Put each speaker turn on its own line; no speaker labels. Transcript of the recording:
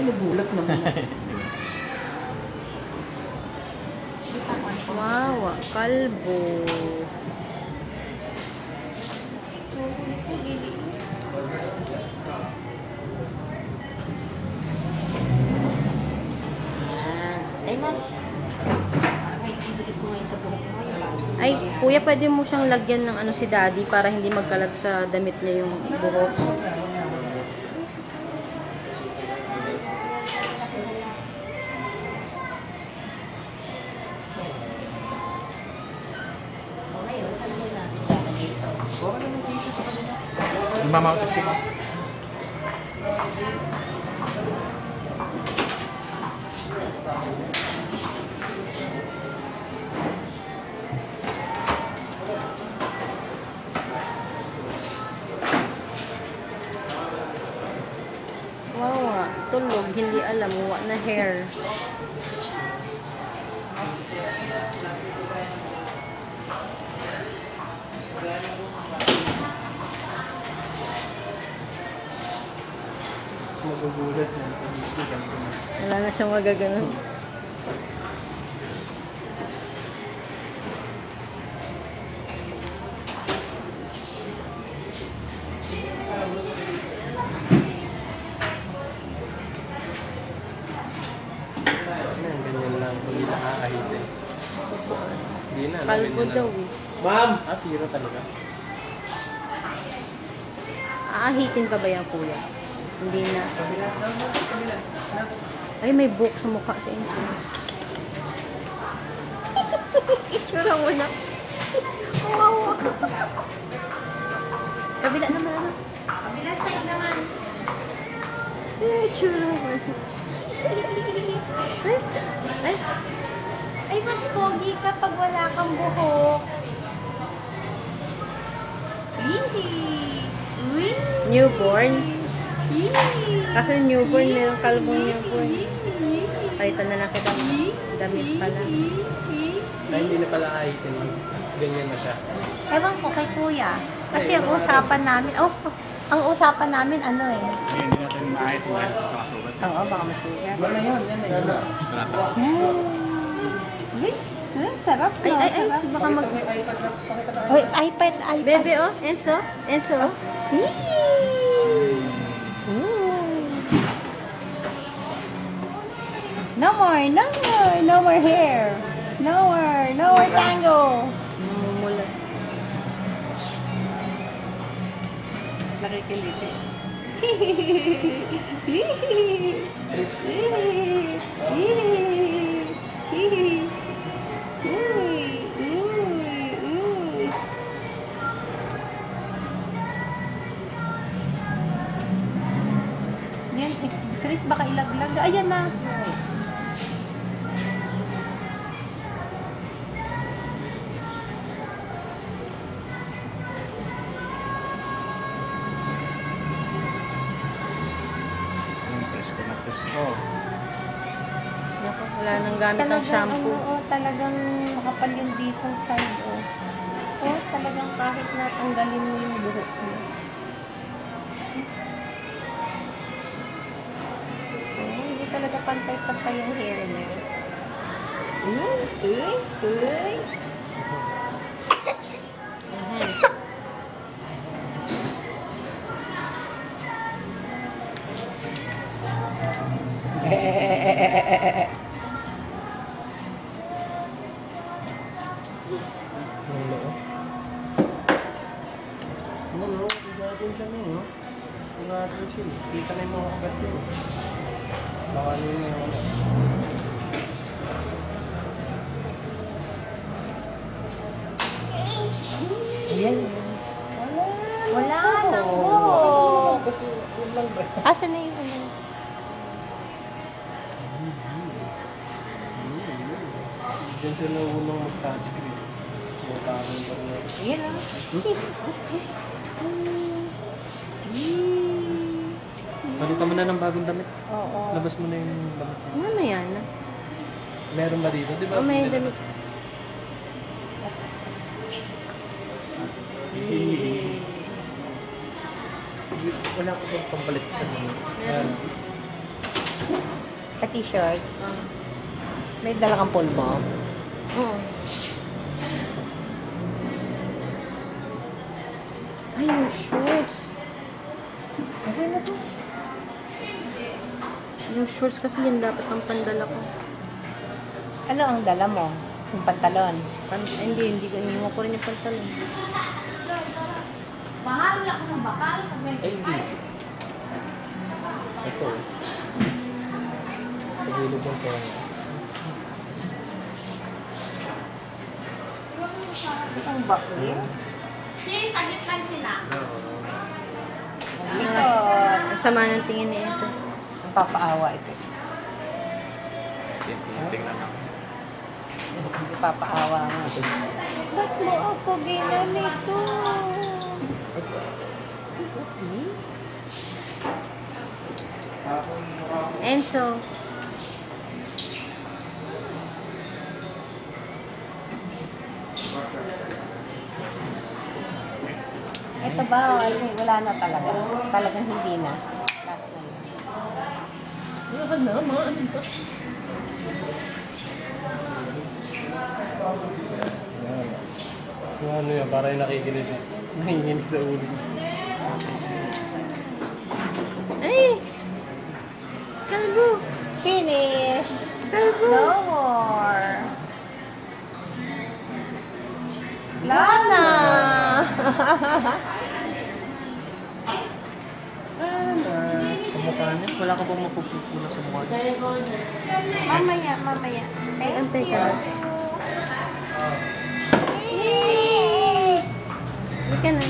nagulat naman.
Wow, kalbo. Ay, kuya, pwede mo siyang lagyan ng ano si daddy para hindi magkalat sa damit niya yung buhok.
Mamautos siya.
Wow, tulog, hindi alam, wa na hair.
Magugulat na.
Wala na siyang magaganon.
Ganyan lang. Hindi nakakahitin. Hindi na.
Kalbo daw eh.
Ma'am! Zero talaga.
Aahitin ka ba yan, kuya? Hindi na. Ay, may buhok sa mukha sa inyo. Itsura mo na. Wow. Kabila naman, ano?
Kabila side naman.
Itsura mo. Ay.
Ay, mas pogi kapag wala kang buhok.
Newborn.
Yee!
Kasi newborn, merong kalbong newborn. Palitan na lang kita. Damit pala.
Ay, hindi na pala kahitin. Ganyan na siya.
Ewan ko kay kuya. Kasi ang usapan namin, ang usapan namin ano eh.
Hindi natin maahit mo dahil nakasugat.
Oo, baka masugat.
Yan na yun. Yan na yun.
Trata.
Uy, sarap no?
Ay,
Sarap.
baka mag...
Uy, iPad.
Bebe, oh, Enzo. Oh.
No more hair. No more tango.
Namumulat. Nakikiliti.
Yan, Chris, baka ilaglag. Ayan na.
Press ko.
Naku, wala nang gamit ng shampoo.
Talagang makapal yung dito side, talagang kahit na tanggalin mo yung buhok mo. Hindi talaga pantay-pantay yung hair niya.
Ano, natin siya no? Natin siya. Kita na yung mga kagat yun. Baka nyo na yung
Ayan. Wala nang buhok.
kasi yun lang ba?
Asa na yung ano?
Diyan sila unang mag-touchscreen. Butakan pa rin.
Ayan o.
Palitan mo na ng bagong damit.
Oo.
Labas mo na yung damit.
Ano yan?
Meron ba dito? Di ba?
Oh, may damit.
Wala ko bang pampalit sa mga.
Meron.
Sa t-shirt. May dala kang pulbo.
Oo. Ay, yung shorts.
Okay na to.
Yung shorts kasi yan dapat ang pandala ko.
Ano ang dala mo? Yung pantalon.
Hindi ganun ko rin yung pantalon.
Ay, hindi. Ito. Pagilid ng pera.
Ang bakli. Likod.
Ang sama ng tingin ni ito.
Ang papaawa ito.
Tingnan ako.
Hindi papaawa nga. Ba't mo ako ginanito? It's okay.
Enzo.
Ito ba? Wala na talaga. Talagang hindi na. Last na yun.
Wala na, mga ano ba? Ano yan, para yung nakikinig. Nanginginig sa ulo.
Ay! Kalbo!
Finish!
Kalbo!
No more! Lana!
Sa mukha niya, wala ka bang mapupula sa mukha niya?
Mamaya.
Ay, antay ka. Hindi ka na.